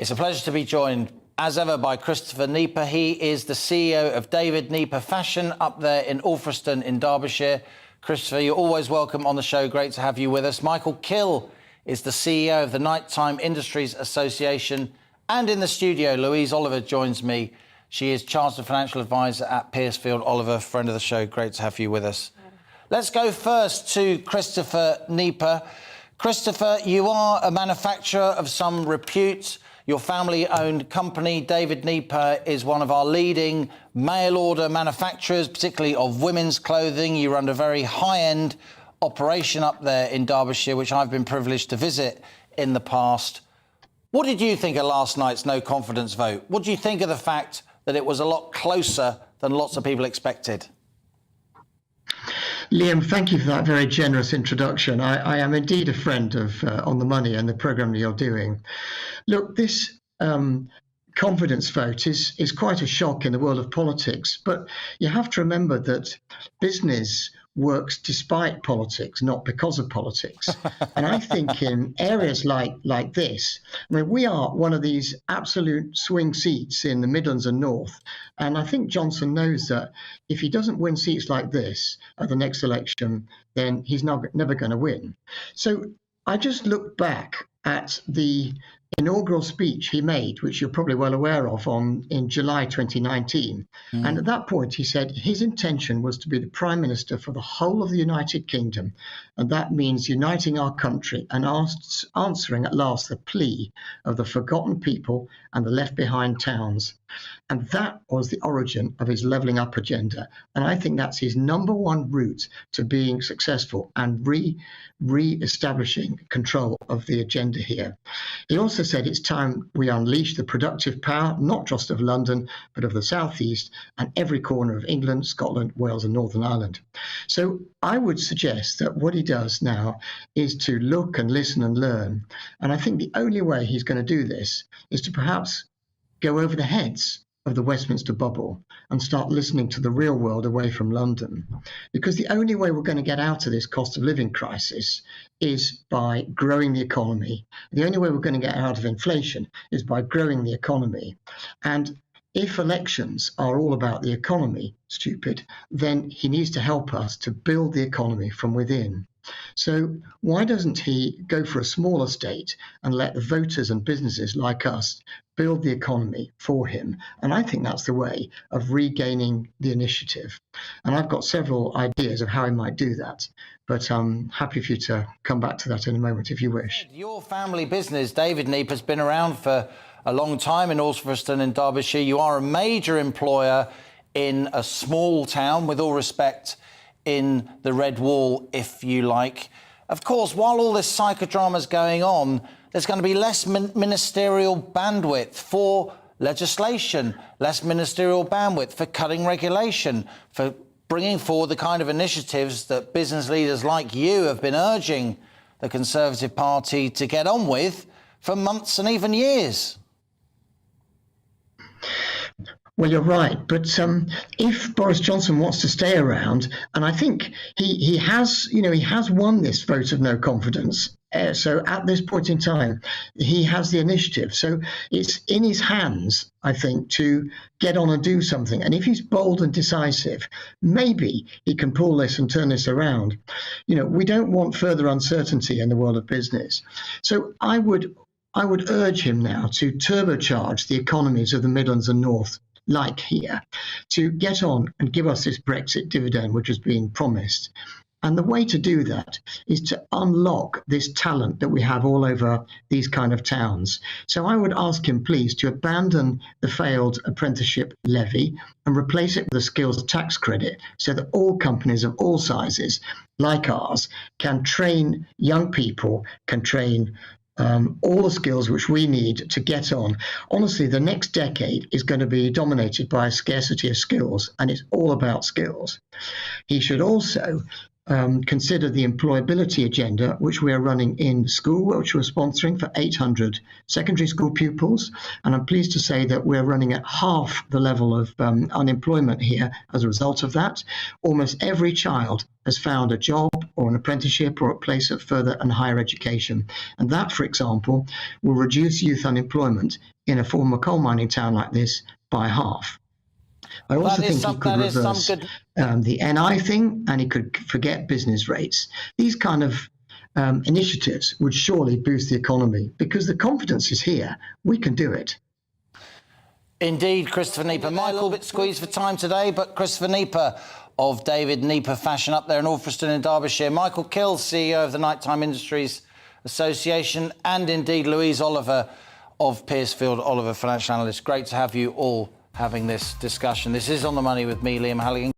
It's a pleasure to be joined, as ever, by Christopher Nieper. He is the CEO of David Nieper Fashion up there in Alfriston in Derbyshire. Christopher, you're always welcome on the show. Great to have you with us. Michael Kill is the CEO of the Nighttime Industries Association. And in the studio, Louise Oliver joins me. She is Chartered Financial Advisor at Piercefield Oliver, friend of the show. Great to have you with us. Let's go first to Christopher Nieper. Christopher, you are a manufacturer of some repute. Your family-owned company, David Nieper, is one of our leading mail-order manufacturers, particularly of women's clothing. You run a very high-end operation up there in Derbyshire, which I've been privileged to visit in the past. What did you think of last night's no-confidence vote? What do you think of the fact that it was a lot closer than lots of people expected? Liam, thank you for that very generous introduction. I am indeed a friend of On the Money and the programme that you're doing. Look, this confidence vote is quite a shock in the world of politics, but you have to remember that business works despite politics, not because of politics. And I think in areas like this, I mean, we are one of these absolute swing seats in the Midlands and North. And I think Johnson knows that if he doesn't win seats like this at the next election, then he's never going to win. So I just look back at the inaugural speech he made, which you're probably well aware of, in July 2019. And at that point, he said his intention was to be the Prime Minister for the whole of the United Kingdom. And that means uniting our country and answering at last the plea of the forgotten people and the left behind towns. And that was the origin of his levelling up agenda. And I think that's his number one route to being successful and re-establishing control of the agenda here. He also said it's time we unleash the productive power, not just of London, but of the South East and every corner of England, Scotland, Wales and Northern Ireland. So I would suggest that what he does now is to look and listen and learn. And I think the only way he's going to do this is to perhaps go over the heads of the Westminster bubble and start listening to the real world away from London. Because the only way we're going to get out of this cost of living crisis is by growing the economy. The only way we're going to get out of inflation is by growing the economy. And if elections are all about the economy, stupid, then he needs to help us to build the economy from within. So why doesn't he go for a smaller state and let the voters and businesses like us build the economy for him? And I think that's the way of regaining the initiative. And I've got several ideas of how he might do that. But I'm happy for you to come back to that in a moment if you wish. Your family business, David Nieper, has been around for a long time in Alfriston in Derbyshire. You are a major employer in a small town, with all respect, in the Red Wall, if you like. Of course, while all this psychodrama is going on, there's going to be less ministerial bandwidth for legislation, less ministerial bandwidth for cutting regulation, for bringing forward the kind of initiatives that business leaders like you have been urging the Conservative Party to get on with for months and even years. Well, you're right. But if Boris Johnson wants to stay around, and I think he has won this vote of no confidence. So at this point in time, he has the initiative. So it's in his hands, I think, to get on and do something. And if he's bold and decisive, maybe he can pull this and turn this around. You know, we don't want further uncertainty in the world of business. So I would urge him now to turbocharge the economies of the Midlands and North, like here, to get on and give us this Brexit dividend, which has been promised. And the way to do that is to unlock this talent that we have all over these kind of towns. So I would ask him, please, to abandon the failed apprenticeship levy and replace it with a skills tax credit so that all companies of all sizes, like ours, can train young people, can train all the skills which we need to get on. Honestly, the next decade is going to be dominated by a scarcity of skills, and it's all about skills. He should also consider the employability agenda, which we are running in school, which we're sponsoring for 800 secondary school pupils. And I'm pleased to say that we're running at half the level of unemployment here as a result of that. Almost every child has found a job or an apprenticeship or a place of further and higher education. And that, for example, will reduce youth unemployment in a former coal mining town like this by half. I also think he could reverse the NI thing, and he could forget business rates. These kind of initiatives would surely boost the economy because the confidence is here. We can do it. Indeed, Christopher Nieper. Michael, a little bit squeezed for time today, but Christopher Nieper of David Nieper Fashion up there in Alfriston in Derbyshire. Michael Kills, CEO of the Nighttime Industries Association, and indeed Louise Oliver of Piercefield Oliver, financial analyst. Great to have you all having this discussion. This is On the Money with me, Liam Halligan.